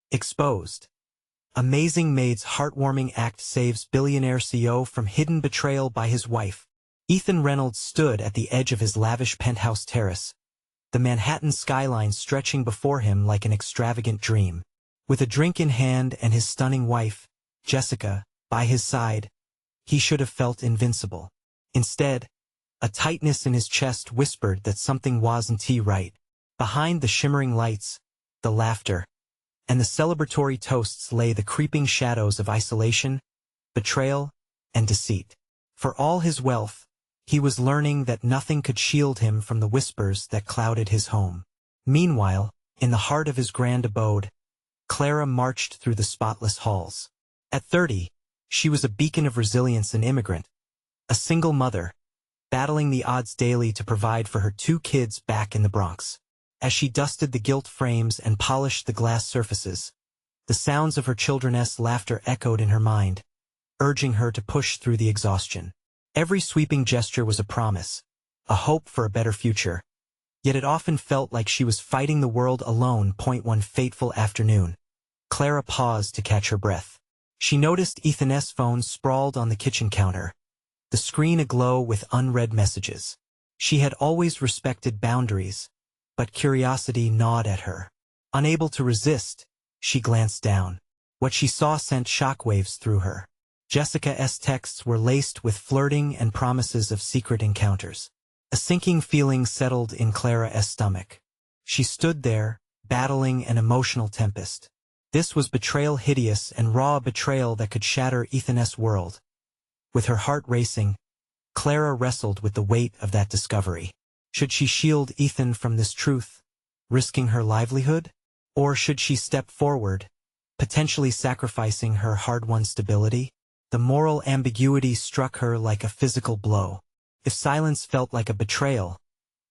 Exposed. Amazing Maid's Heartwarming act saves billionaire CEO from hidden betrayal by his wife. Ethan Reynolds stood at the edge of his lavish penthouse terrace, the Manhattan skyline stretching before him like an extravagant dream. With a drink in hand and his stunning wife, Jessica, by his side, he should have felt invincible. Instead, a tightness in his chest whispered that something wasn't right. Behind the shimmering lights, the laughter, and the celebratory toasts lay the creeping shadows of isolation, betrayal, and deceit. For all his wealth, he was learning that nothing could shield him from the whispers that clouded his home. Meanwhile, in the heart of his grand abode, Clara marched through the spotless halls. At 30, she was a beacon of resilience and immigrant, a single mother, battling the odds daily to provide for her 2 kids back in the Bronx. As she dusted the gilt frames and polished the glass surfaces, the sounds of her children's laughter echoed in her mind, urging her to push through the exhaustion. Every sweeping gesture was a promise, a hope for a better future, yet it often felt like she was fighting the world alone. One fateful afternoon, Clara paused to catch her breath. She noticed Ethan's phone sprawled on the kitchen counter, the screen aglow with unread messages. She had always respected boundaries, but curiosity gnawed at her. Unable to resist, she glanced down. What she saw sent shockwaves through her. Jessica's texts were laced with flirting and promises of secret encounters. A sinking feeling settled in Clara's stomach. She stood there, battling an emotional tempest. This was betrayal, hideous and raw betrayal that could shatter Ethan's world. With her heart racing, Clara wrestled with the weight of that discovery. Should she shield Ethan from this truth, risking her livelihood? Or should she step forward, potentially sacrificing her hard-won stability? The moral ambiguity struck her like a physical blow. If silence felt like a betrayal,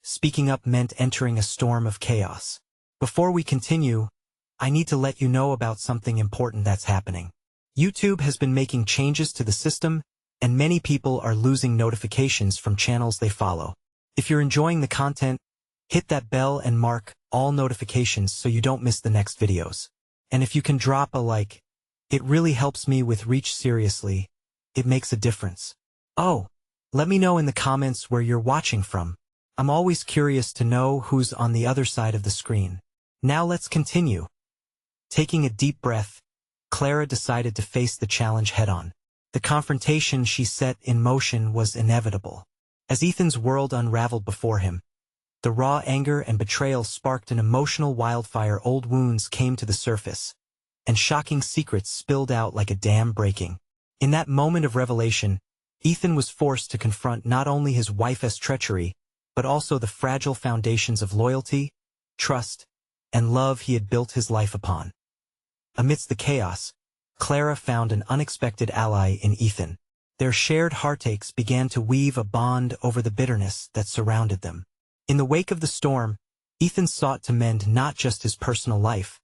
speaking up meant entering a storm of chaos. Before we continue, I need to let you know about something important that's happening. YouTube has been making changes to the system, and many people are losing notifications from channels they follow. If you're enjoying the content, hit that bell and mark all notifications so you don't miss the next videos. And if you can drop a like, it really helps me with reach. Seriously, it makes a difference. Oh, let me know in the comments where you're watching from. I'm always curious to know who's on the other side of the screen. Now let's continue. Taking a deep breath, Clara decided to face the challenge head-on. The confrontation she set in motion was inevitable. As Ethan's world unraveled before him, the raw anger and betrayal sparked an emotional wildfire. Old wounds came to the surface, and shocking secrets spilled out like a dam breaking. In that moment of revelation, Ethan was forced to confront not only his wife's treachery, but also the fragile foundations of loyalty, trust, and love he had built his life upon. Amidst the chaos, Clara found an unexpected ally in Ethan. Their shared heartaches began to weave a bond over the bitterness that surrounded them. In the wake of the storm, Ethan sought to mend not just his personal life,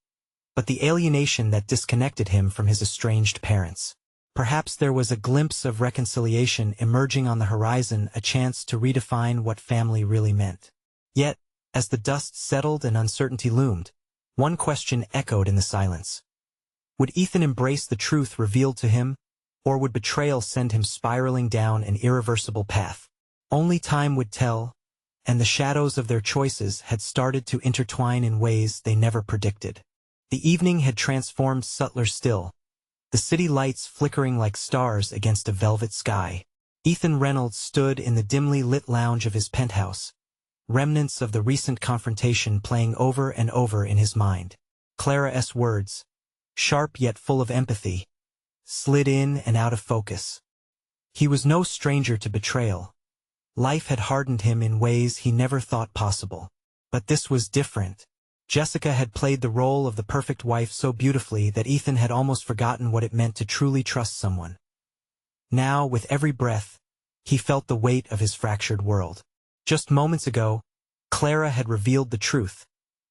but the alienation that disconnected him from his estranged parents. Perhaps there was a glimpse of reconciliation emerging on the horizon, a chance to redefine what family really meant. Yet, as the dust settled and uncertainty loomed, one question echoed in the silence. Would Ethan embrace the truth revealed to him, or would betrayal send him spiraling down an irreversible path? Only time would tell, and the shadows of their choices had started to intertwine in ways they never predicted. The evening had transformed subtler still, the city lights flickering like stars against a velvet sky. Ethan Reynolds stood in the dimly lit lounge of his penthouse, remnants of the recent confrontation playing over and over in his mind. Clara's words, sharp yet full of empathy, slid in and out of focus. He was no stranger to betrayal. Life had hardened him in ways he never thought possible. But this was different. Jessica had played the role of the perfect wife so beautifully that Ethan had almost forgotten what it meant to truly trust someone. Now, with every breath, he felt the weight of his fractured world. Just moments ago, Clara had revealed the truth,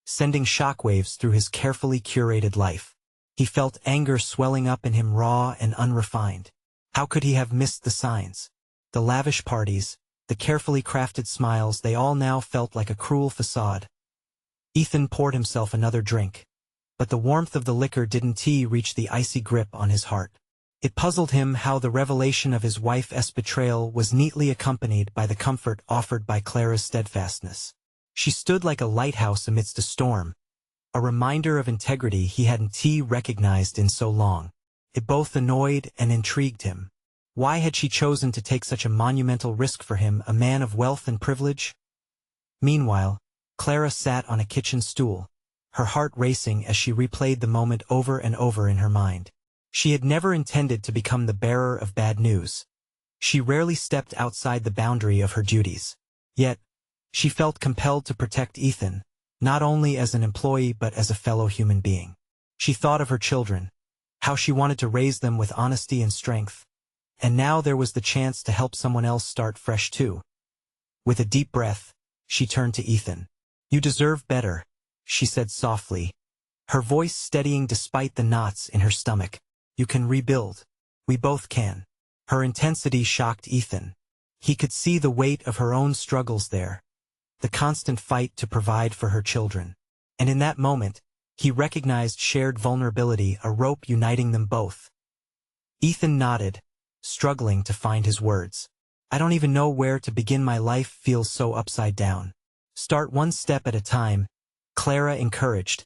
sending shockwaves through his carefully curated life. He felt anger swelling up in him, raw and unrefined. How could he have missed the signs? The lavish parties, the carefully crafted smiles, they all now felt like a cruel facade. Ethan poured himself another drink, but the warmth of the liquor didn't reach the icy grip on his heart. It puzzled him how the revelation of his wife's betrayal was neatly accompanied by the comfort offered by Clara's steadfastness. She stood like a lighthouse amidst a storm, a reminder of integrity he hadn't recognized in so long. It both annoyed and intrigued him. Why had she chosen to take such a monumental risk for him, a man of wealth and privilege? Meanwhile, Clara sat on a kitchen stool, her heart racing as she replayed the moment over and over in her mind. She had never intended to become the bearer of bad news. She rarely stepped outside the boundary of her duties. Yet, she felt compelled to protect Ethan, not only as an employee but as a fellow human being. She thought of her children, how she wanted to raise them with honesty and strength. And now there was the chance to help someone else start fresh too. With a deep breath, she turned to Ethan. "You deserve better," she said softly, her voice steadying despite the knots in her stomach. "You can rebuild. We both can." Her intensity shocked Ethan. He could see the weight of her own struggles there, the constant fight to provide for her children. And in that moment, he recognized shared vulnerability, a rope uniting them both. Ethan nodded, struggling to find his words. "I don't even know where to begin. My life feels so upside down." "Start one step at a time," Clara encouraged,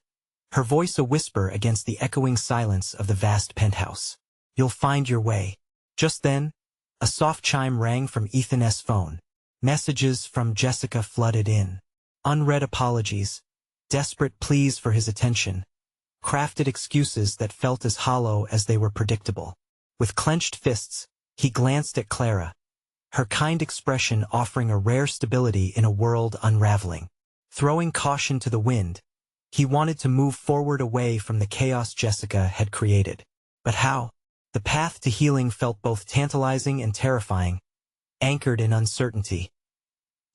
her voice a whisper against the echoing silence of the vast penthouse. "You'll find your way." Just then, a soft chime rang from Ethan's phone. Messages from Jessica flooded in. Unread apologies, desperate pleas for his attention, crafted excuses that felt as hollow as they were predictable. With clenched fists, he glanced at Clara, her kind expression offering a rare stability in a world unraveling. Throwing caution to the wind, he wanted to move forward away from the chaos Jessica had created. But how? The path to healing felt both tantalizing and terrifying, anchored in uncertainty.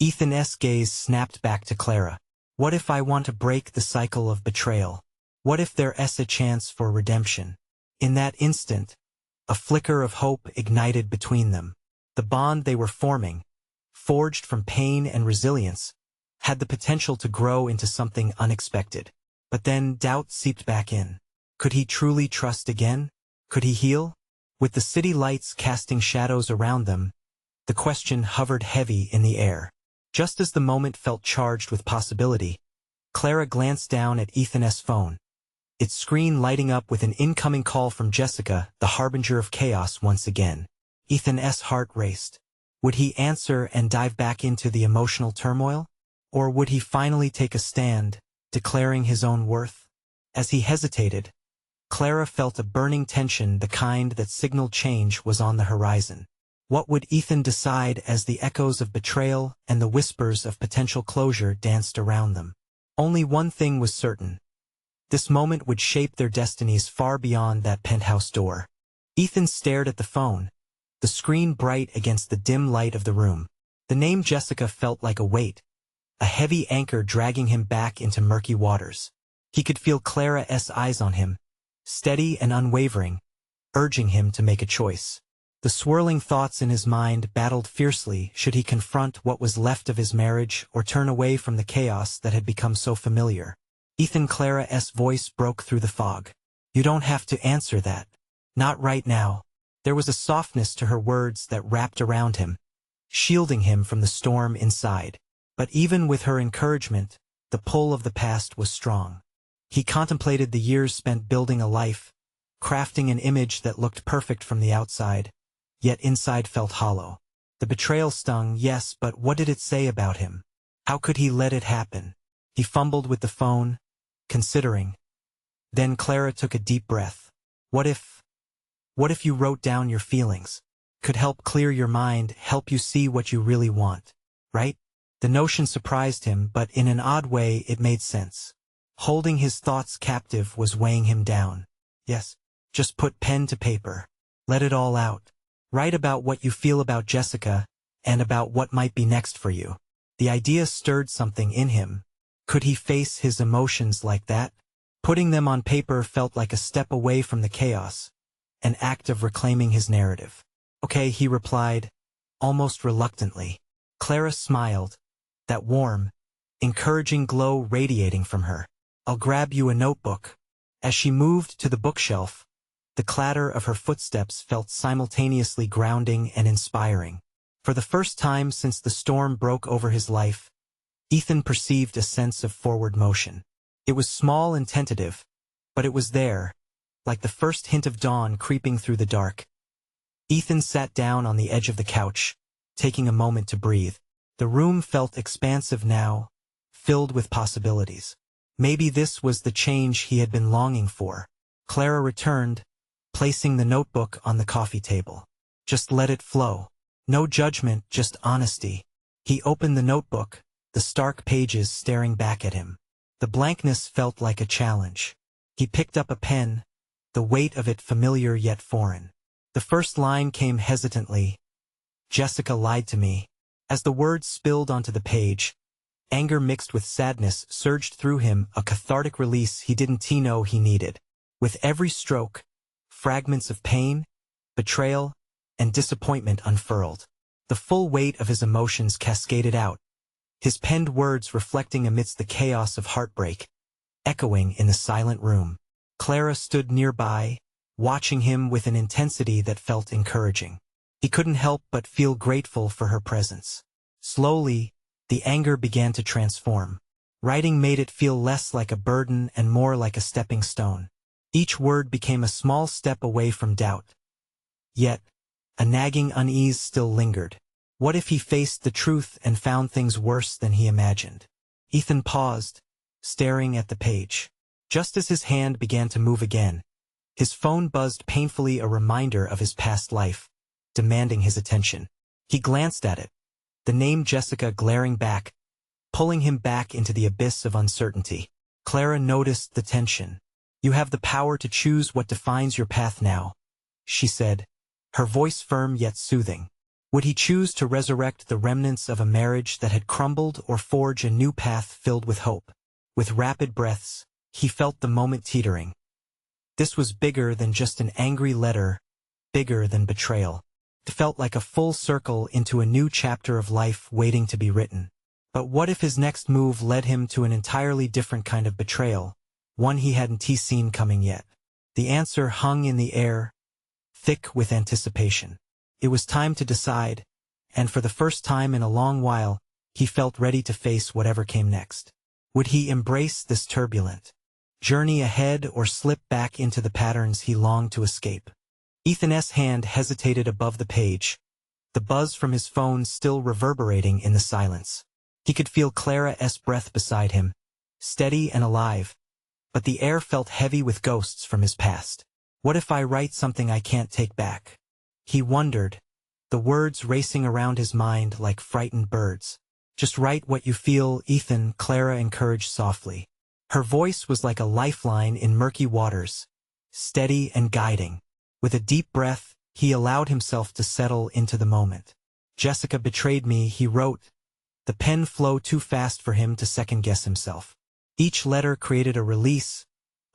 Ethan's gaze snapped back to Clara. "What if I want to break the cycle of betrayal? What if there's a chance for redemption?" In that instant, a flicker of hope ignited between them. The bond they were forming, forged from pain and resilience, had the potential to grow into something unexpected. But then doubt seeped back in. Could he truly trust again? Could he heal? With the city lights casting shadows around them, the question hovered heavy in the air. Just as the moment felt charged with possibility, Clara glanced down at Ethan's phone, its screen lighting up with an incoming call from Jessica, the harbinger of chaos once again. Ethan's heart raced. Would he answer and dive back into the emotional turmoil? Or would he finally take a stand, declaring his own worth? As he hesitated, Clara felt a burning tension, the kind that signaled change was on the horizon. What would Ethan decide as the echoes of betrayal and the whispers of potential closure danced around them? Only one thing was certain. This moment would shape their destinies far beyond that penthouse door. Ethan stared at the phone, the screen bright against the dim light of the room. The name Jessica felt like a weight, a heavy anchor dragging him back into murky waters. He could feel Clara's eyes on him, steady and unwavering, urging him to make a choice. The swirling thoughts in his mind battled fiercely. Should he confront what was left of his marriage or turn away from the chaos that had become so familiar? Clara's voice broke through the fog. "You don't have to answer that. Not right now." There was a softness to her words that wrapped around him, shielding him from the storm inside. But even with her encouragement, the pull of the past was strong. He contemplated the years spent building a life, crafting an image that looked perfect from the outside, yet inside felt hollow. The betrayal stung, yes, but what did it say about him? How could he let it happen? He fumbled with the phone, considering. Then Clara took a deep breath. What if you wrote down your feelings? Could help clear your mind, help you see what you really want, right? The notion surprised him, but in an odd way it made sense. Holding his thoughts captive was weighing him down. Yes, just put pen to paper. Let it all out. Write about what you feel about Jessica, and about what might be next for you. The idea stirred something in him. Could he face his emotions like that? Putting them on paper felt like a step away from the chaos, an act of reclaiming his narrative. "Okay," he replied, almost reluctantly. Clara smiled, that warm, encouraging glow radiating from her. "I'll grab you a notebook. As she moved to the bookshelf, the clatter of her footsteps felt simultaneously grounding and inspiring. For the first time since the storm broke over his life, Ethan perceived a sense of forward motion. It was small and tentative, but it was there, like the first hint of dawn creeping through the dark. Ethan sat down on the edge of the couch, taking a moment to breathe. The room felt expansive now, filled with possibilities. Maybe this was the change he had been longing for. Clara returned, placing the notebook on the coffee table. Just let it flow. No judgment, just honesty. He opened the notebook, the stark pages staring back at him. The blankness felt like a challenge. He picked up a pen, the weight of it familiar yet foreign. The first line came hesitantly. Jessica lied to me. As the words spilled onto the page, anger mixed with sadness surged through him, a cathartic release he didn't know he needed. With every stroke, fragments of pain, betrayal, and disappointment unfurled. The full weight of his emotions cascaded out, his penned words reflecting amidst the chaos of heartbreak, echoing in the silent room. Clara stood nearby, watching him with an intensity that felt encouraging. He couldn't help but feel grateful for her presence. Slowly, the anger began to transform. Writing made it feel less like a burden and more like a stepping stone. Each word became a small step away from doubt. Yet, a nagging unease still lingered. What if he faced the truth and found things worse than he imagined? Ethan paused, staring at the page. Just as his hand began to move again, his phone buzzed painfully, a reminder of his past life, demanding his attention. He glanced at it, the name Jessica glaring back, pulling him back into the abyss of uncertainty. Clara noticed the tension. "You have the power to choose what defines your path now," she said, her voice firm yet soothing. Would he choose to resurrect the remnants of a marriage that had crumbled or forge a new path filled with hope? With rapid breaths, he felt the moment teetering. This was bigger than just an angry letter, bigger than betrayal. It felt like a full circle into a new chapter of life waiting to be written. But what if his next move led him to an entirely different kind of betrayal, one he hadn't seen coming yet? The answer hung in the air, thick with anticipation. It was time to decide, and for the first time in a long while, he felt ready to face whatever came next. Would he embrace this turbulent journey ahead or slip back into the patterns he longed to escape? Ethan's hand hesitated above the page, the buzz from his phone still reverberating in the silence. He could feel Clara's breath beside him, steady and alive, but the air felt heavy with ghosts from his past. What if I write something I can't take back? He wondered, the words racing around his mind like frightened birds. Just write what you feel, Ethan, Clara encouraged softly. Her voice was like a lifeline in murky waters, steady and guiding. With a deep breath, he allowed himself to settle into the moment. Jessica betrayed me, he wrote. The pen flowed too fast for him to second-guess himself. Each letter created a release,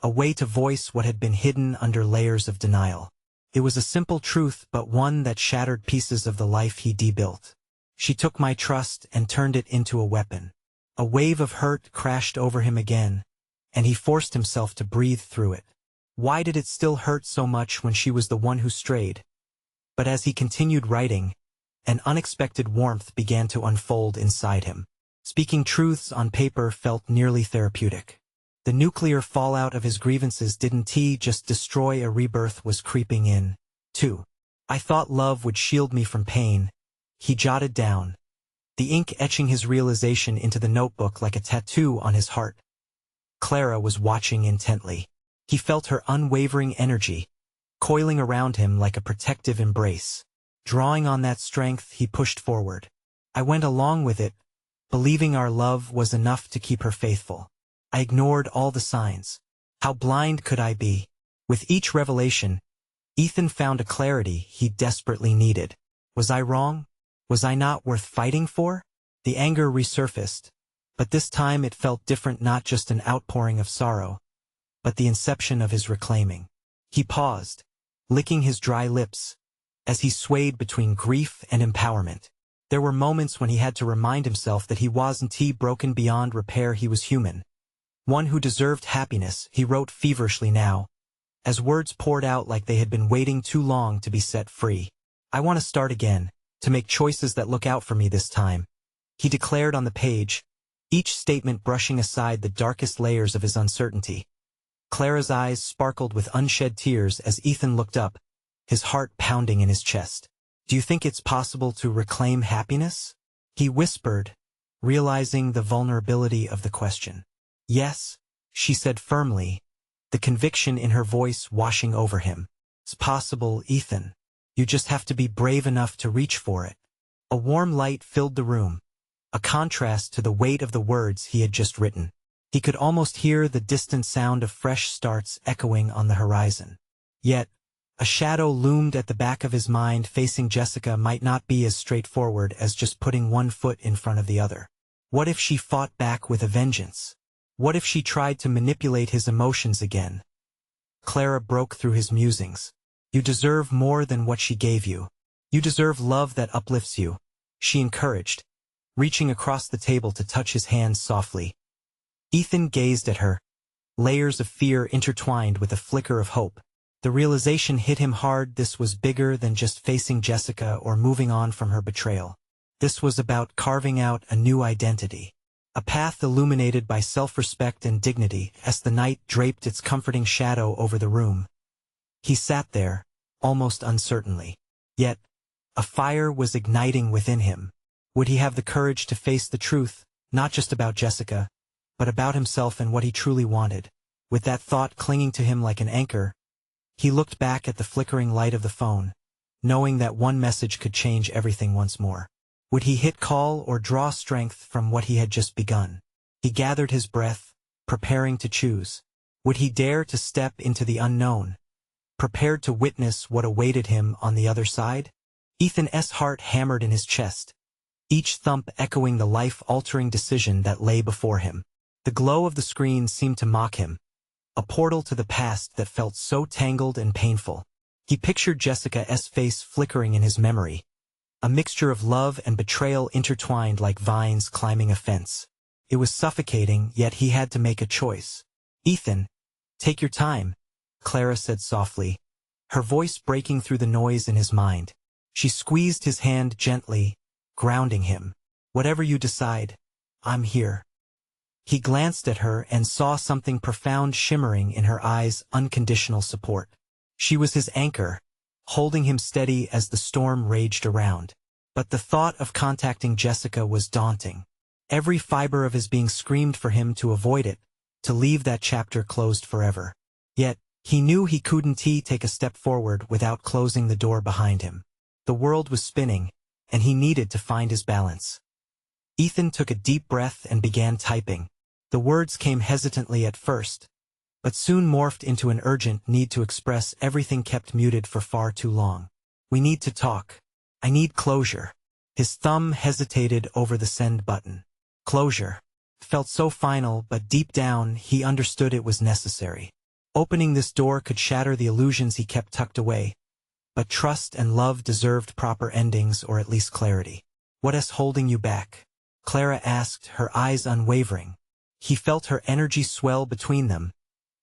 a way to voice what had been hidden under layers of denial. It was a simple truth, but one that shattered pieces of the life he built. She took my trust and turned it into a weapon. A wave of hurt crashed over him again, and he forced himself to breathe through it. Why did it still hurt so much when she was the one who strayed? But as he continued writing, an unexpected warmth began to unfold inside him. Speaking truths on paper felt nearly therapeutic. The nuclear fallout of his grievances didn't just destroy, a rebirth was creeping in, too. I thought love would shield me from pain, he jotted down, the ink etching his realization into the notebook like a tattoo on his heart. Clara was watching intently. He felt her unwavering energy, coiling around him like a protective embrace. Drawing on that strength, he pushed forward. I went along with it, believing our love was enough to keep her faithful. I ignored all the signs. How blind could I be? With each revelation, Ethan found a clarity he desperately needed. Was I wrong? Was I not worth fighting for? The anger resurfaced, but this time it felt different, not just an outpouring of sorrow, but the inception of his reclaiming. He paused, licking his dry lips, as he swayed between grief and empowerment. There were moments when he had to remind himself that he wasn't broken beyond repair, he was human. one who deserved happiness, he wrote feverishly now, as words poured out like they had been waiting too long to be set free. I want to start again, to make choices that look out for me this time, he declared on the page, each statement brushing aside the darkest layers of his uncertainty. Clara's eyes sparkled with unshed tears as Ethan looked up, his heart pounding in his chest. Do you think it's possible to reclaim happiness? He whispered, realizing the vulnerability of the question. Yes, she said firmly, the conviction in her voice washing over him. It's possible, Ethan. You just have to be brave enough to reach for it. A warm light filled the room, a contrast to the weight of the words he had just written. He could almost hear the distant sound of fresh starts echoing on the horizon. Yet, a shadow loomed at the back of his mind. Facing Jessica might not be as straightforward as just putting one foot in front of the other. What if she fought back with a vengeance? What if she tried to manipulate his emotions again? Clara broke through his musings. You deserve more than what she gave you. You deserve love that uplifts you, she encouraged, reaching across the table to touch his hands softly. Ethan gazed at her, layers of fear intertwined with a flicker of hope. The realization hit him hard. This was bigger than just facing Jessica or moving on from her betrayal. This was about carving out a new identity, a path illuminated by self-respect and dignity. As the night draped its comforting shadow over the room, he sat there, almost uncertainly. Yet, a fire was igniting within him. Would he have the courage to face the truth, not just about Jessica, but about himself and what he truly wanted? With that thought clinging to him like an anchor, he looked back at the flickering light of the phone, knowing that one message could change everything once more. Would he hit call or draw strength from what he had just begun? He gathered his breath, preparing to choose. Would he dare to step into the unknown, prepared to witness what awaited him on the other side? Ethan's heart hammered in his chest, each thump echoing the life-altering decision that lay before him. The glow of the screen seemed to mock him, a portal to the past that felt so tangled and painful. He pictured Jessica's face flickering in his memory, a mixture of love and betrayal intertwined like vines climbing a fence. It was suffocating, yet he had to make a choice. Ethan, take your time, Clara said softly, her voice breaking through the noise in his mind. She squeezed his hand gently, grounding him. Whatever you decide, I'm here. He glanced at her and saw something profound shimmering in her eyes, unconditional support. She was his anchor, holding him steady as the storm raged around. But the thought of contacting Jessica was daunting. Every fiber of his being screamed for him to avoid it, to leave that chapter closed forever. Yet, he knew he couldn't take a step forward without closing the door behind him. The world was spinning, and he needed to find his balance. Ethan took a deep breath and began typing. The words came hesitantly at first, but soon morphed into an urgent need to express everything kept muted for far too long. We need to talk. I need closure. His thumb hesitated over the send button. Closure felt so final, but deep down he understood it was necessary. Opening this door could shatter the illusions he kept tucked away, but trust and love deserved proper endings, or at least clarity. What's holding you back? Clara asked, her eyes unwavering. He felt her energy swell between them,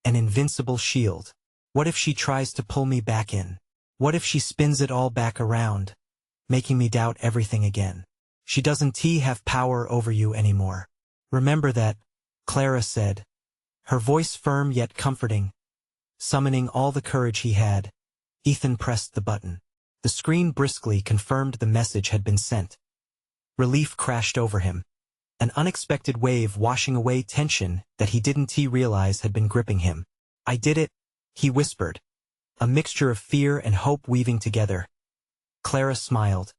an invincible shield. What if she tries to pull me back in? What if she spins it all back around, making me doubt everything again? She doesn't have power over you anymore. Remember that, Clara said, her voice firm yet comforting. Summoning all the courage he had, Ethan pressed the button. The screen briskly confirmed the message had been sent. Relief crashed over him, an unexpected wave washing away tension that he didn't realize had been gripping him. I did it, he whispered, a mixture of fear and hope weaving together. Clara smiled,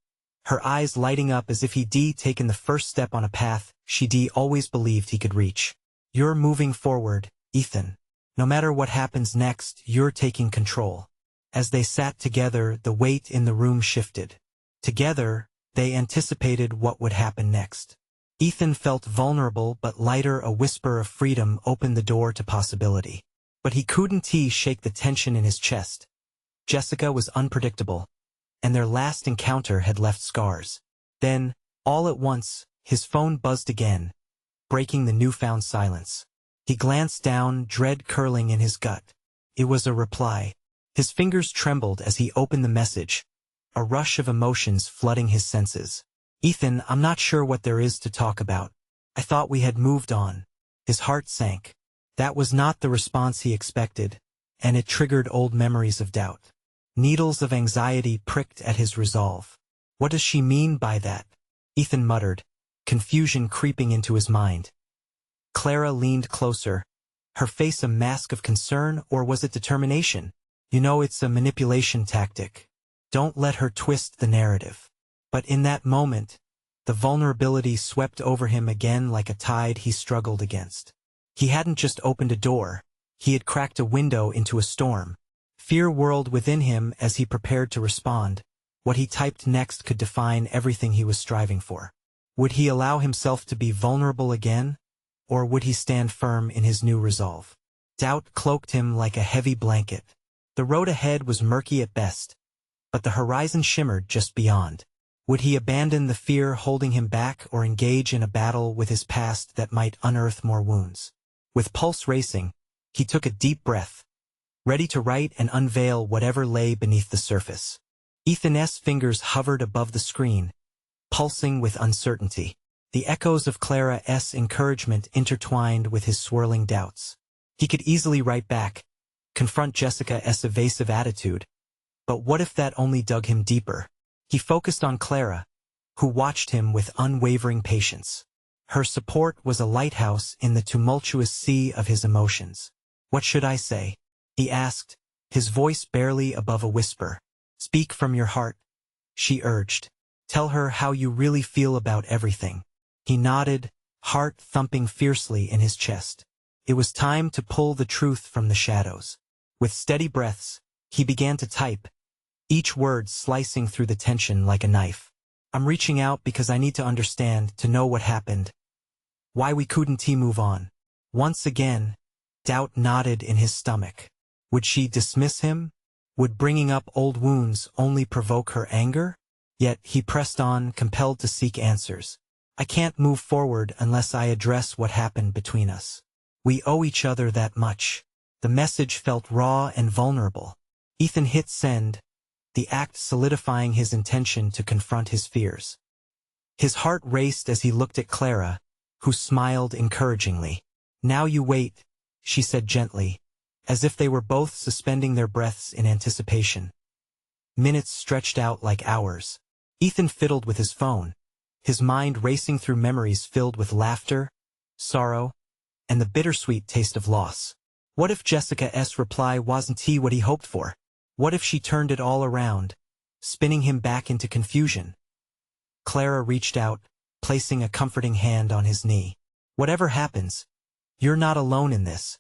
her eyes lighting up as if he'd taken the first step on a path she'd always believed he could reach. You're moving forward, Ethan. No matter what happens next, you're taking control. As they sat together, the weight in the room shifted. Together, they anticipated what would happen next. Ethan felt vulnerable but lighter. A whisper of freedom opened the door to possibility. But he couldn't shake the tension in his chest. Jessica was unpredictable, and their last encounter had left scars. Then, all at once, his phone buzzed again, breaking the newfound silence. He glanced down, dread curling in his gut. It was a reply. His fingers trembled as he opened the message, a rush of emotions flooding his senses. "Ethan, I'm not sure what there is to talk about. I thought we had moved on." His heart sank. That was not the response he expected, and it triggered old memories of doubt. Needles of anxiety pricked at his resolve. What does she mean by that? Ethan muttered, confusion creeping into his mind. Clara leaned closer, her face a mask of concern, or was it determination? "You know, it's a manipulation tactic. Don't let her twist the narrative." But in that moment, the vulnerability swept over him again like a tide he struggled against. He hadn't just opened a door, he had cracked a window into a storm. Fear whirled within him as he prepared to respond. What he typed next could define everything he was striving for. Would he allow himself to be vulnerable again, or would he stand firm in his new resolve? Doubt cloaked him like a heavy blanket. The road ahead was murky at best, but the horizon shimmered just beyond. Would he abandon the fear holding him back or engage in a battle with his past that might unearth more wounds? With pulse racing, he took a deep breath, ready to write and unveil whatever lay beneath the surface. Ethan's fingers hovered above the screen, pulsing with uncertainty. The echoes of Clara's encouragement intertwined with his swirling doubts. He could easily write back, confront Jessica's evasive attitude, but what if that only dug him deeper? He focused on Clara, who watched him with unwavering patience. Her support was a lighthouse in the tumultuous sea of his emotions. "What should I say?" he asked, his voice barely above a whisper. "Speak from your heart," she urged. "Tell her how you really feel about everything." He nodded, heart thumping fiercely in his chest. It was time to pull the truth from the shadows. With steady breaths, he began to type, each word slicing through the tension like a knife. "I'm reaching out because I need to understand, to know what happened. Why we couldn't move on." Once again, doubt knotted in his stomach. Would she dismiss him? Would bringing up old wounds only provoke her anger? Yet he pressed on, compelled to seek answers. "I can't move forward unless I address what happened between us. We owe each other that much." The message felt raw and vulnerable. Ethan hit send, the act solidifying his intention to confront his fears. His heart raced as he looked at Clara, who smiled encouragingly. "Now you wait," she said gently, as if they were both suspending their breaths in anticipation. Minutes stretched out like hours. Ethan fiddled with his phone, his mind racing through memories filled with laughter, sorrow, and the bittersweet taste of loss. What if Jessica's reply wasn't what he hoped for? What if she turned it all around, spinning him back into confusion? Clara reached out, placing a comforting hand on his knee. "Whatever happens, you're not alone in this,"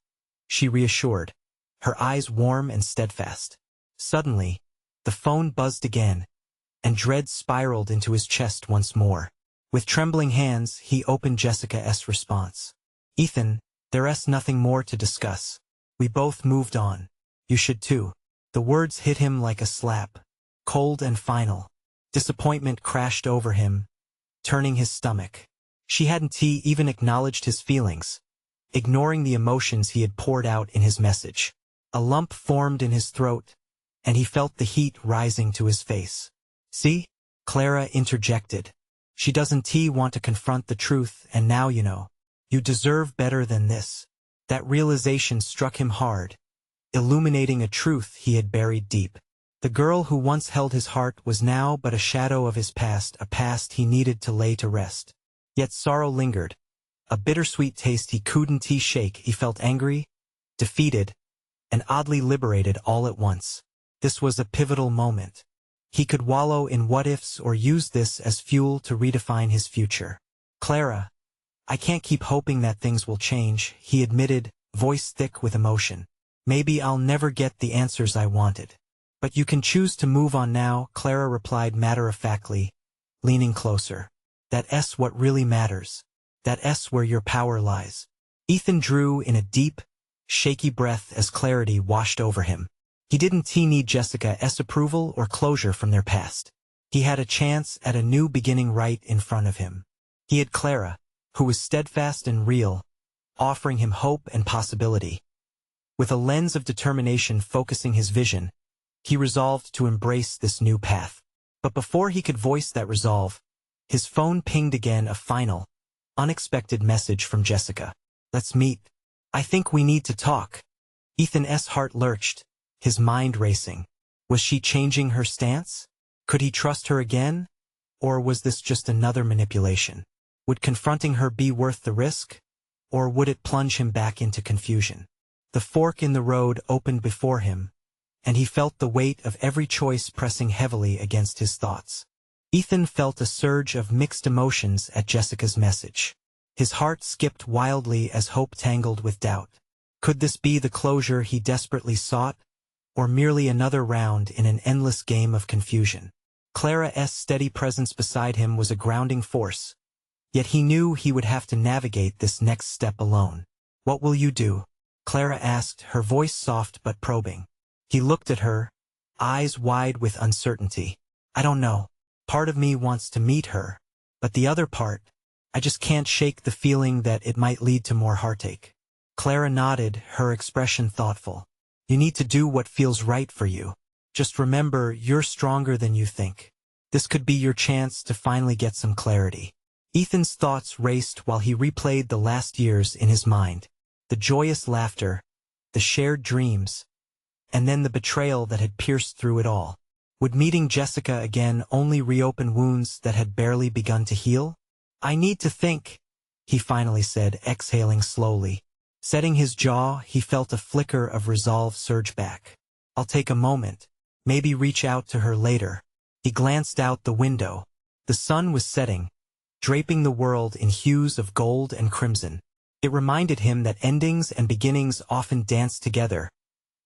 she reassured, her eyes warm and steadfast. Suddenly, the phone buzzed again, and dread spiraled into his chest once more. With trembling hands, he opened Jessica's response. "Ethan, there's nothing more to discuss. We both moved on. You should too." The words hit him like a slap, cold and final. Disappointment crashed over him, turning his stomach. She hadn't even acknowledged his feelings, ignoring the emotions he had poured out in his message. A lump formed in his throat, and he felt the heat rising to his face. "See?" Clara interjected. "She doesn't want to confront the truth, and now you know. You deserve better than this." That realization struck him hard, illuminating a truth he had buried deep. The girl who once held his heart was now but a shadow of his past, a past he needed to lay to rest. Yet sorrow lingered, a bittersweet taste he couldn't shake. He felt angry, defeated, and oddly liberated all at once. This was a pivotal moment. He could wallow in what-ifs or use this as fuel to redefine his future. "Clara, I can't keep hoping that things will change," he admitted, voice thick with emotion. "Maybe I'll never get the answers I wanted. But you can choose to move on now," Clara replied matter-of-factly, leaning closer. "That's what really matters. That's where your power lies." Ethan drew in a deep, shaky breath as clarity washed over him. He didn't need Jessica's approval or closure from their past. He had a chance at a new beginning right in front of him. He had Clara, who was steadfast and real, offering him hope and possibility. With a lens of determination focusing his vision, he resolved to embrace this new path. But before he could voice that resolve, his phone pinged again, a final, unexpected message from Jessica. "Let's meet. I think we need to talk." Ethan's heart lurched, his mind racing. Was she changing her stance? Could he trust her again? Or was this just another manipulation? Would confronting her be worth the risk? Or would it plunge him back into confusion? The fork in the road opened before him, and he felt the weight of every choice pressing heavily against his thoughts. Ethan felt a surge of mixed emotions at Jessica's message. His heart skipped wildly as hope tangled with doubt. Could this be the closure he desperately sought, or merely another round in an endless game of confusion? Clara's steady presence beside him was a grounding force, yet he knew he would have to navigate this next step alone. "What will you do?" Clara asked, her voice soft but probing. He looked at her, eyes wide with uncertainty. "I don't know. Part of me wants to meet her, but the other part, I just can't shake the feeling that it might lead to more heartache." Clara nodded, her expression thoughtful. "You need to do what feels right for you. Just remember, you're stronger than you think. This could be your chance to finally get some clarity." Ethan's thoughts raced while he replayed the last years in his mind. The joyous laughter, the shared dreams, and then the betrayal that had pierced through it all. Would meeting Jessica again only reopen wounds that had barely begun to heal? "I need to think," he finally said, exhaling slowly. Setting his jaw, he felt a flicker of resolve surge back. "I'll take a moment, maybe reach out to her later." He glanced out the window. The sun was setting, draping the world in hues of gold and crimson. It reminded him that endings and beginnings often dance together,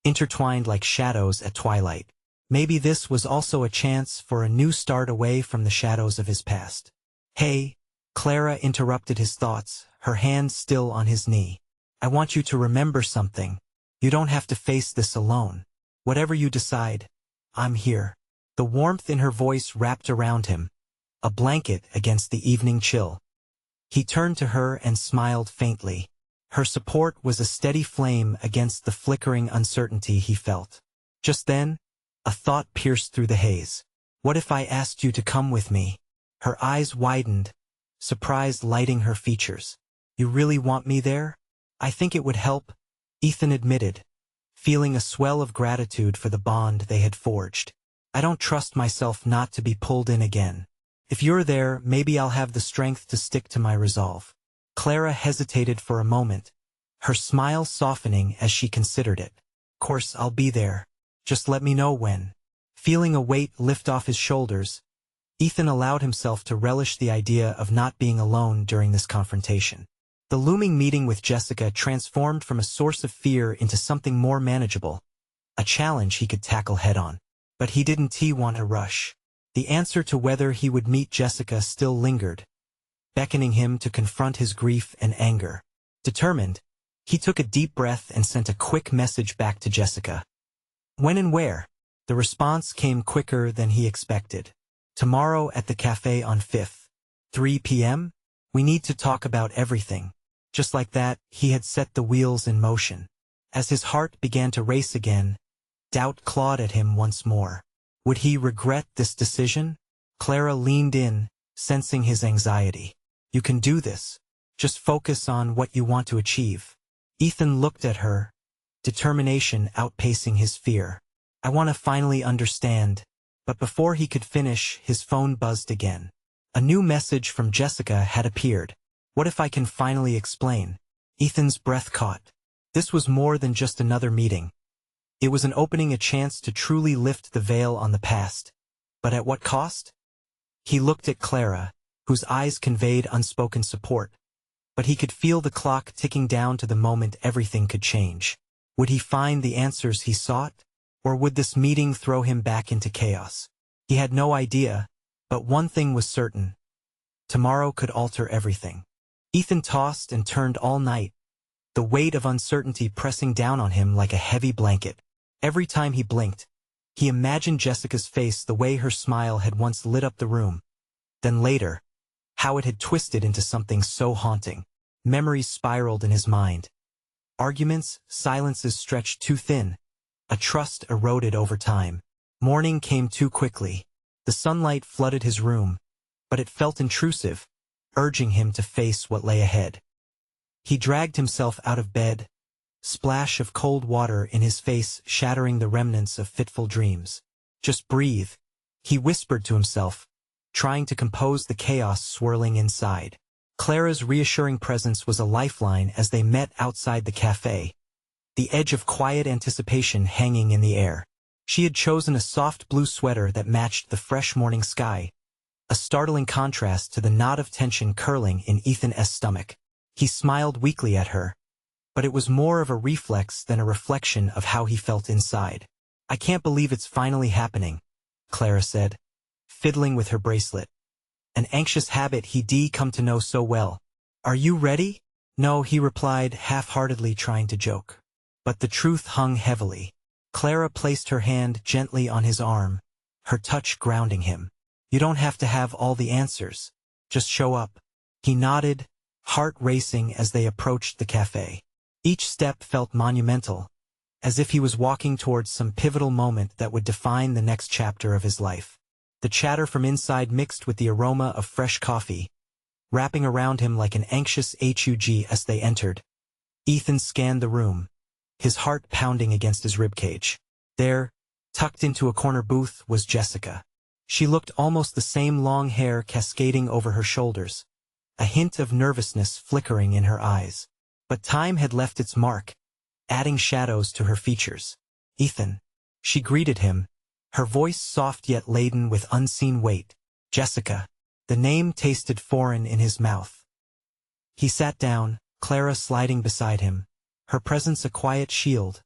intertwined like shadows at twilight. Maybe this was also a chance for a new start away from the shadows of his past. "Hey," Clara interrupted his thoughts, her hand still on his knee. "I want you to remember something. You don't have to face this alone. Whatever you decide, I'm here." The warmth in her voice wrapped around him, a blanket against the evening chill. He turned to her and smiled faintly. Her support was a steady flame against the flickering uncertainty he felt. Just then, a thought pierced through the haze. "What if I asked you to come with me?" Her eyes widened, surprise lighting her features. "You really want me there?" "I think it would help," Ethan admitted, feeling a swell of gratitude for the bond they had forged. "I don't trust myself not to be pulled in again. If you're there, maybe I'll have the strength to stick to my resolve." Clara hesitated for a moment, her smile softening as she considered it. "Course I'll be there. Just let me know when." Feeling a weight lift off his shoulders, Ethan allowed himself to relish the idea of not being alone during this confrontation. The looming meeting with Jessica transformed from a source of fear into something more manageable, a challenge he could tackle head-on. But he didn't want to rush. The answer to whether he would meet Jessica still lingered, beckoning him to confront his grief and anger. Determined, he took a deep breath and sent a quick message back to Jessica. "When and where?" The response came quicker than he expected. "Tomorrow at the cafe on 5th, 3 p.m. We need to talk about everything." Just like that, he had set the wheels in motion. As his heart began to race again, doubt clawed at him once more. Would he regret this decision? Clara leaned in, sensing his anxiety. "You can do this. Just focus on what you want to achieve." Ethan looked at her, determination outpacing his fear. "I want to finally understand." But before he could finish, his phone buzzed again. A new message from Jessica had appeared. "What if I can finally explain?" Ethan's breath caught. This was more than just another meeting. It was an opening, a chance to truly lift the veil on the past. But at what cost? He looked at Clara, whose eyes conveyed unspoken support. But he could feel the clock ticking down to the moment everything could change. Would he find the answers he sought? Or would this meeting throw him back into chaos? He had no idea, but one thing was certain. Tomorrow could alter everything. Ethan tossed and turned all night, the weight of uncertainty pressing down on him like a heavy blanket. Every time he blinked, he imagined Jessica's face the way her smile had once lit up the room. Then later, how it had twisted into something so haunting. Memories spiraled in his mind. Arguments, silences stretched too thin. A trust eroded over time. Morning came too quickly. The sunlight flooded his room, but it felt intrusive, urging him to face what lay ahead. He dragged himself out of bed, splash of cold water in his face shattering the remnants of fitful dreams. Just breathe, he whispered to himself, trying to compose the chaos swirling inside. Clara's reassuring presence was a lifeline as they met outside the cafe, the edge of quiet anticipation hanging in the air. She had chosen a soft blue sweater that matched the fresh morning sky, a startling contrast to the knot of tension curling in Ethan's stomach. He smiled weakly at her, but it was more of a reflex than a reflection of how he felt inside. "I can't believe it's finally happening," Clara said, fiddling with her bracelet. An anxious habit he'd come to know so well. "Are you ready?" "No," he replied, half-heartedly trying to joke. But the truth hung heavily. Clara placed her hand gently on his arm, her touch grounding him. "You don't have to have all the answers. Just show up." He nodded, heart racing as they approached the cafe. Each step felt monumental, as if he was walking towards some pivotal moment that would define the next chapter of his life. The chatter from inside mixed with the aroma of fresh coffee, wrapping around him like an anxious hug as they entered. Ethan scanned the room, his heart pounding against his ribcage. There, tucked into a corner booth, was Jessica. She looked almost the same, long hair cascading over her shoulders, a hint of nervousness flickering in her eyes. But time had left its mark, adding shadows to her features. "Ethan," she greeted him, her voice soft yet laden with unseen weight. "Jessica." The name tasted foreign in his mouth. He sat down, Clara sliding beside him, her presence a quiet shield.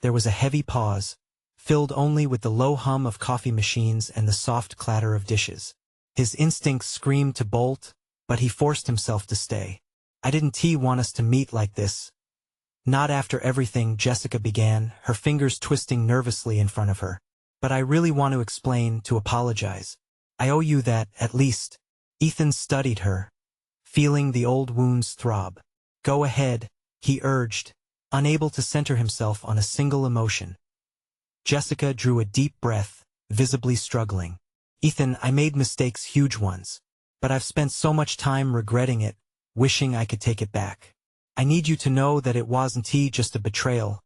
There was a heavy pause, filled only with the low hum of coffee machines and the soft clatter of dishes. His instincts screamed to bolt, but he forced himself to stay. "I didn't want us to meet like this." "Not after everything," Jessica began, her fingers twisting nervously in front of her. "But I really want to explain, to apologize. I owe you that, at least." Ethan studied her, feeling the old wounds throb. "Go ahead," he urged, unable to center himself on a single emotion. Jessica drew a deep breath, visibly struggling. "Ethan, I made mistakes, huge ones. But I've spent so much time regretting it, wishing I could take it back. I need you to know that it wasn't just a betrayal.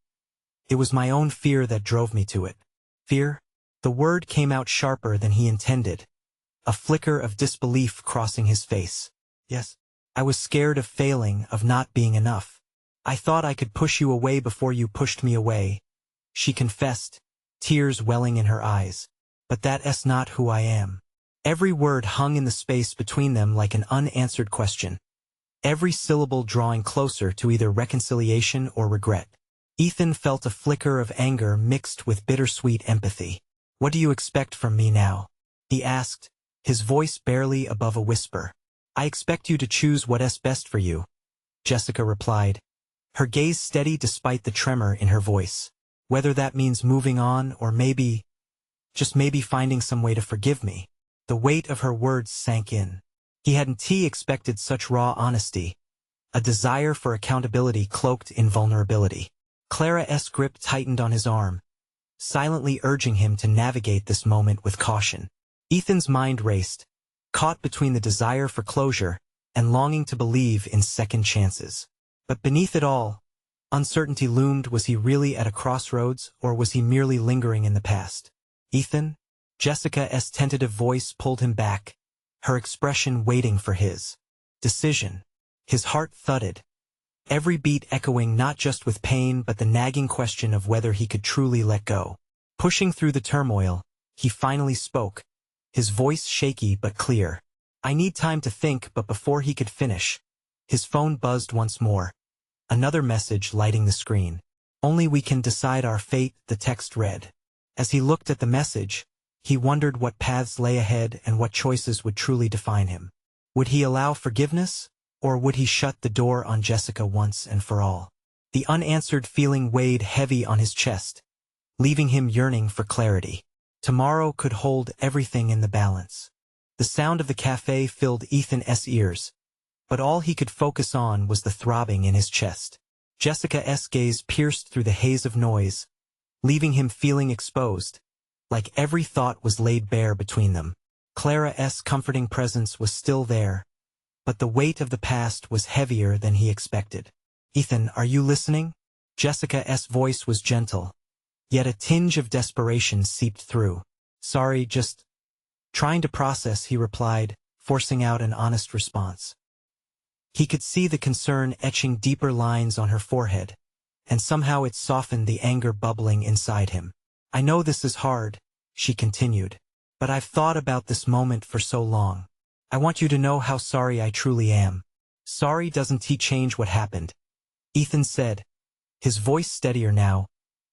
It was my own fear that drove me to it." "Fear?" The word came out sharper than he intended, a flicker of disbelief crossing his face. "Yes. I was scared of failing, of not being enough. I thought I could push you away before you pushed me away," she confessed, tears welling in her eyes. "But that's not who I am." Every word hung in the space between them like an unanswered question, every syllable drawing closer to either reconciliation or regret. Ethan felt a flicker of anger mixed with bittersweet empathy. "What do you expect from me now?" he asked, his voice barely above a whisper. "I expect you to choose what's best for you," Jessica replied, her gaze steady despite the tremor in her voice. "Whether that means moving on or maybe, just maybe finding some way to forgive me." The weight of her words sank in. He hadn't expected such raw honesty, a desire for accountability cloaked in vulnerability. Clara's grip tightened on his arm, silently urging him to navigate this moment with caution. Ethan's mind raced, caught between the desire for closure and longing to believe in second chances. But beneath it all, uncertainty loomed. Was he really at a crossroads, or was he merely lingering in the past? "Ethan?" Jessica's tentative voice pulled him back, her expression waiting for his decision. His heart thudded, every beat echoing not just with pain but the nagging question of whether he could truly let go. Pushing through the turmoil, he finally spoke, his voice shaky but clear. "I need time to think," but before he could finish, his phone buzzed once more. Another message lighting the screen. "Only we can decide our fate," the text read. As he looked at the message, he wondered what paths lay ahead and what choices would truly define him. Would he allow forgiveness, or would he shut the door on Jessica once and for all? The unanswered feeling weighed heavy on his chest, leaving him yearning for clarity. Tomorrow could hold everything in the balance. The sound of the cafe filled Ethan's ears, but all he could focus on was the throbbing in his chest. Jessica's gaze pierced through the haze of noise, leaving him feeling exposed, like every thought was laid bare between them. Clara's comforting presence was still there, but the weight of the past was heavier than he expected. "Ethan, are you listening?" Jessica's voice was gentle, yet a tinge of desperation seeped through. "Sorry, just trying to process," he replied, forcing out an honest response. He could see the concern etching deeper lines on her forehead, and somehow it softened the anger bubbling inside him. "I know this is hard," she continued, "but I've thought about this moment for so long. I want you to know how sorry I truly am." "Sorry doesn't change what happened," Ethan said, his voice steadier now,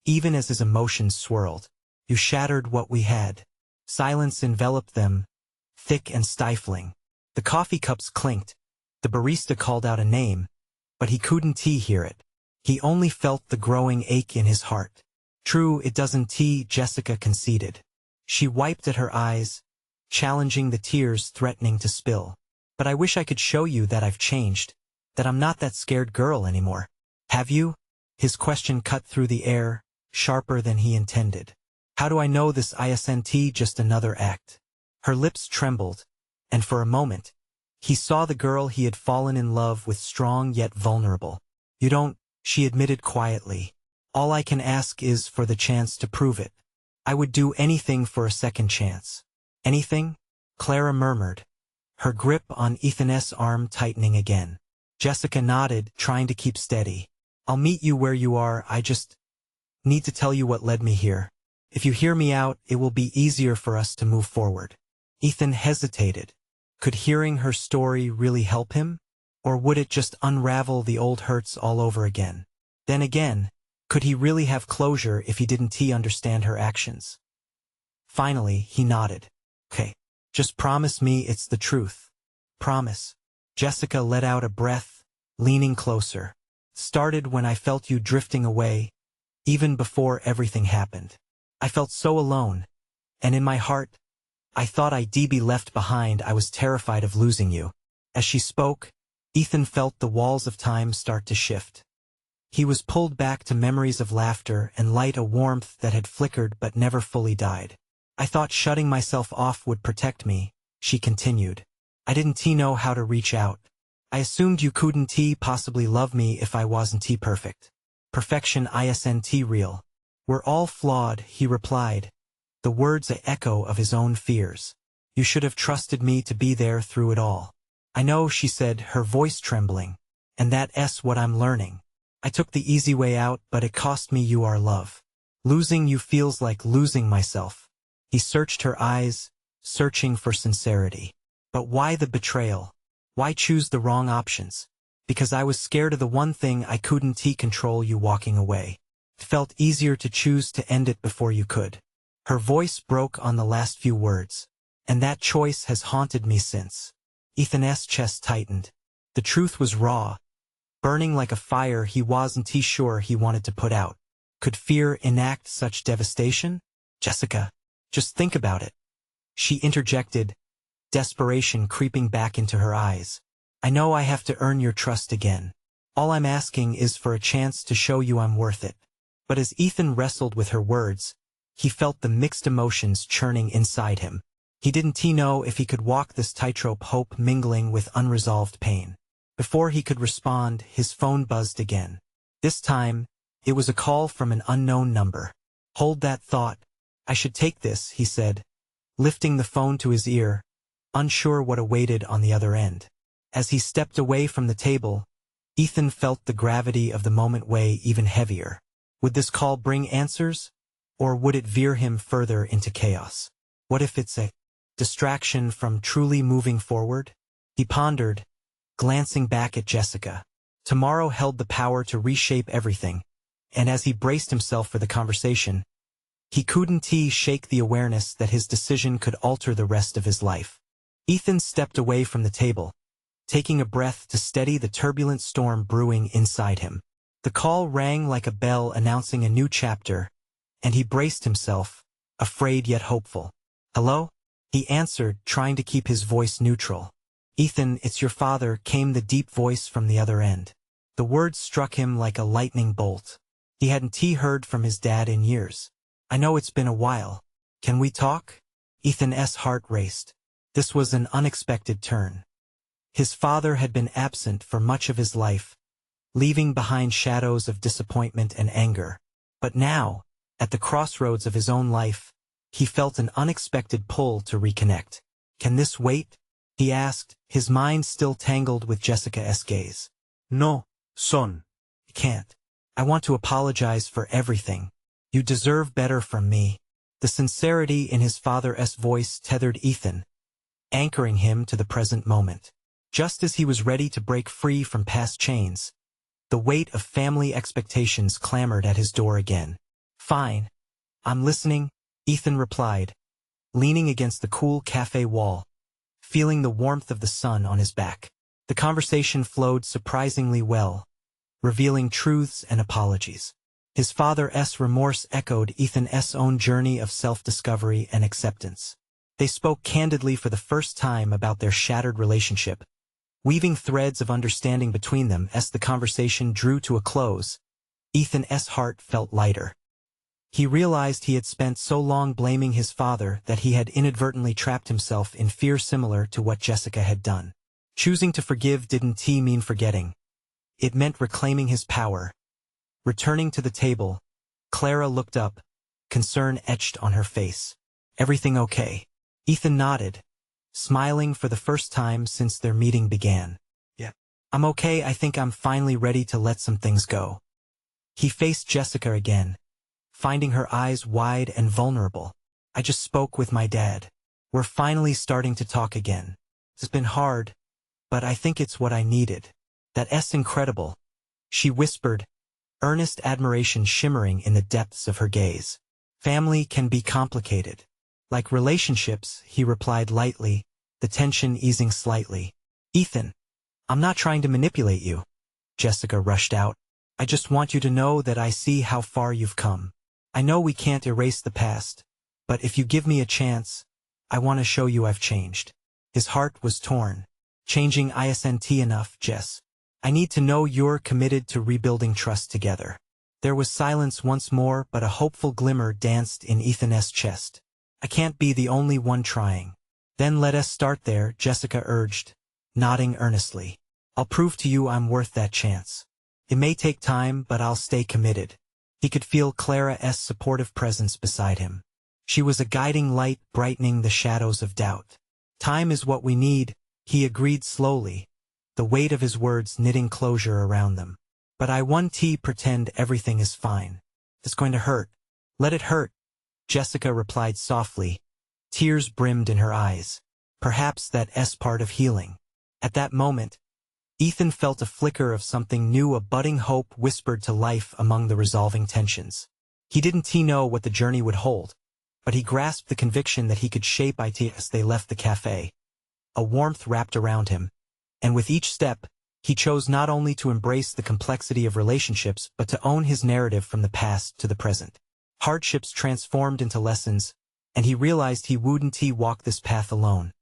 even as his emotions swirled. "You shattered what we had." Silence enveloped them, thick and stifling. The coffee cups clinked. The barista called out a name, but he couldn't hear it. He only felt the growing ache in his heart. "True, it doesn't," Jessica conceded. She wiped at her eyes, challenging the tears threatening to spill. "But I wish I could show you that I've changed, that I'm not that scared girl anymore." "Have you?" His question cut through the air, sharper than he intended. "How do I know this isn't just another act?" Her lips trembled, and for a moment, he saw the girl he had fallen in love with, strong yet vulnerable. "You don't," she admitted quietly. "All I can ask is for the chance to prove it. I would do anything for a second chance." "Anything?" Clara murmured, her grip on Ethan's arm tightening again. Jessica nodded, trying to keep steady. "I'll meet you where you are. I just need to tell you what led me here. If you hear me out, it will be easier for us to move forward." Ethan hesitated. Could hearing her story really help him? Or would it just unravel the old hurts all over again? Then again, could he really have closure if he didn't understand her actions? Finally, he nodded. "Okay. Just promise me it's the truth." "Promise." Jessica let out a breath, leaning closer. "Started when I felt you drifting away, even before everything happened. I felt so alone, and in my heart, I thought I'd be left behind. I was terrified of losing you." As she spoke, Ethan felt the walls of time start to shift. He was pulled back to memories of laughter and light, a warmth that had flickered but never fully died. "I thought shutting myself off would protect me," she continued. "I didn't know how to reach out. I assumed you couldn't possibly love me if I wasn't perfect. Perfection isn't real. We're all flawed," he replied, the words an echo of his own fears. "You should have trusted me to be there through it all." "I know," she said, her voice trembling, "and that's what I'm learning. I took the easy way out, but it cost me your love. Losing you feels like losing myself." He searched her eyes, searching for sincerity. "But why the betrayal? Why choose the wrong options?" "Because I was scared of the one thing I couldn't control, you walking away. It felt easier to choose to end it before you could." Her voice broke on the last few words. "And that choice has haunted me since." Ethan's chest tightened. The truth was raw, burning like a fire he wasn't sure he wanted to put out. Could fear enact such devastation? "Jessica, just think about it," she interjected, desperation creeping back into her eyes. "I know I have to earn your trust again. All I'm asking is for a chance to show you I'm worth it." But as Ethan wrestled with her words, he felt the mixed emotions churning inside him. He didn't know if he could walk this tightrope, hope mingling with unresolved pain. Before he could respond, his phone buzzed again. This time, it was a call from an unknown number. "Hold that thought. I should take this," he said, lifting the phone to his ear, unsure what awaited on the other end. As he stepped away from the table, Ethan felt the gravity of the moment weigh even heavier. Would this call bring answers? Or would it veer him further into chaos? What if it's a distraction from truly moving forward? He pondered, glancing back at Jessica. Tomorrow held the power to reshape everything, and as he braced himself for the conversation, he couldn't shake the awareness that his decision could alter the rest of his life. Ethan stepped away from the table, taking a breath to steady the turbulent storm brewing inside him. The call rang like a bell announcing a new chapter, and he braced himself, afraid yet hopeful. "Hello?" he answered, trying to keep his voice neutral. "Ethan, it's your father," came the deep voice from the other end. The words struck him like a lightning bolt. He hadn't heard from his dad in years. "I know it's been a while. Can we talk?" Ethan's heart raced. This was an unexpected turn. His father had been absent for much of his life, leaving behind shadows of disappointment and anger. But now, at the crossroads of his own life, he felt an unexpected pull to reconnect. "Can this wait?" he asked, his mind still tangled with Jessica's gaze. "No, son. I can't. I want to apologize for everything. You deserve better from me." The sincerity in his father's voice tethered Ethan, anchoring him to the present moment. Just as he was ready to break free from past chains, the weight of family expectations clamored at his door again. "Fine. I'm listening," Ethan replied, leaning against the cool cafe wall, feeling the warmth of the sun on his back. The conversation flowed surprisingly well, revealing truths and apologies. His father's remorse echoed Ethan's own journey of self-discovery and acceptance. They spoke candidly for the first time about their shattered relationship, weaving threads of understanding between them. As the conversation drew to a close, Ethan's heart felt lighter. He realized he had spent so long blaming his father that he had inadvertently trapped himself in fear similar to what Jessica had done. Choosing to forgive didn't mean forgetting. It meant reclaiming his power. Returning to the table, Clara looked up, concern etched on her face. "Everything okay?" Ethan nodded, smiling for the first time since their meeting began. "Yeah. I'm okay. I think I'm finally ready to let some things go." He faced Jessica again, finding her eyes wide and vulnerable. "I just spoke with my dad. We're finally starting to talk again. It's been hard, but I think it's what I needed." "That's incredible," she whispered, earnest admiration shimmering in the depths of her gaze. "Family can be complicated. Like relationships," he replied lightly, the tension easing slightly. "Ethan, I'm not trying to manipulate you," Jessica rushed out. "I just want you to know that I see how far you've come. I know we can't erase the past, but if you give me a chance, I want to show you I've changed." His heart was torn. "Changing isn't enough, Jess. I need to know you're committed to rebuilding trust together." There was silence once more, but a hopeful glimmer danced in Ethan's chest. "I can't be the only one trying." "Then let us start there," Jessica urged, nodding earnestly. "I'll prove to you I'm worth that chance. It may take time, but I'll stay committed." He could feel Clara's supportive presence beside him. She was a guiding light brightening the shadows of doubt. "Time is what we need," he agreed slowly, the weight of his words knitting closure around them. "But I won't pretend everything is fine. It's going to hurt. Let it hurt," Jessica replied softly. Tears brimmed in her eyes. Perhaps that's part of healing. At that moment, Ethan felt a flicker of something new, a budding hope whispered to life among the resolving tensions. He didn't know what the journey would hold, but he grasped the conviction that he could shape it as they left the cafe. A warmth wrapped around him, and with each step, he chose not only to embrace the complexity of relationships but to own his narrative from the past to the present. Hardships transformed into lessons, and he realized he wouldn't walk this path alone.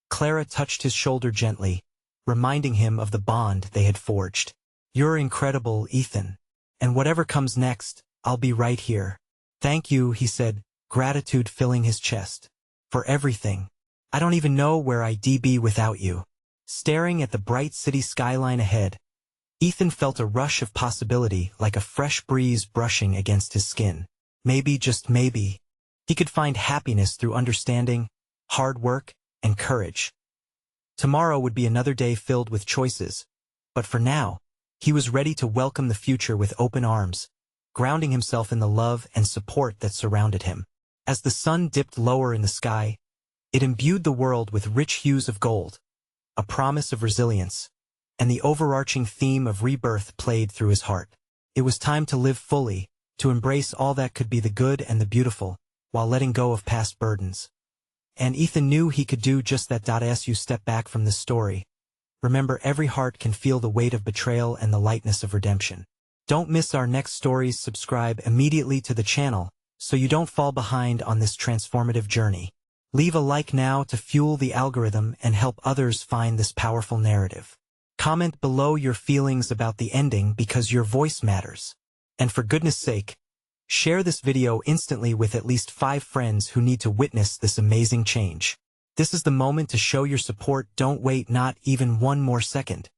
Clara touched his shoulder gently, reminding him of the bond they had forged. "You're incredible, Ethan. And whatever comes next, I'll be right here." "Thank you," he said, gratitude filling his chest. "For everything. I don't even know where I'd be without you." Staring at the bright city skyline ahead, Ethan felt a rush of possibility, like a fresh breeze brushing against his skin. Maybe, just maybe, he could find happiness through understanding, hard work, and courage. Tomorrow would be another day filled with choices, but for now, he was ready to welcome the future with open arms, grounding himself in the love and support that surrounded him. As the sun dipped lower in the sky, it imbued the world with rich hues of gold, a promise of resilience, and the overarching theme of rebirth played through his heart. It was time to live fully, to embrace all that could be the good and the beautiful, while letting go of past burdens. And Ethan knew he could do just that. As you step back from this story, remember, every heart can feel the weight of betrayal and the lightness of redemption. Don't miss our next stories. Subscribe immediately to the channel so you don't fall behind on this transformative journey. Leave a like now to fuel the algorithm and help others find this powerful narrative. Comment below your feelings about the ending because your voice matters. And for goodness sake, share this video instantly with at least 5 friends who need to witness this amazing change. This is the moment to show your support. Don't wait not even one more second.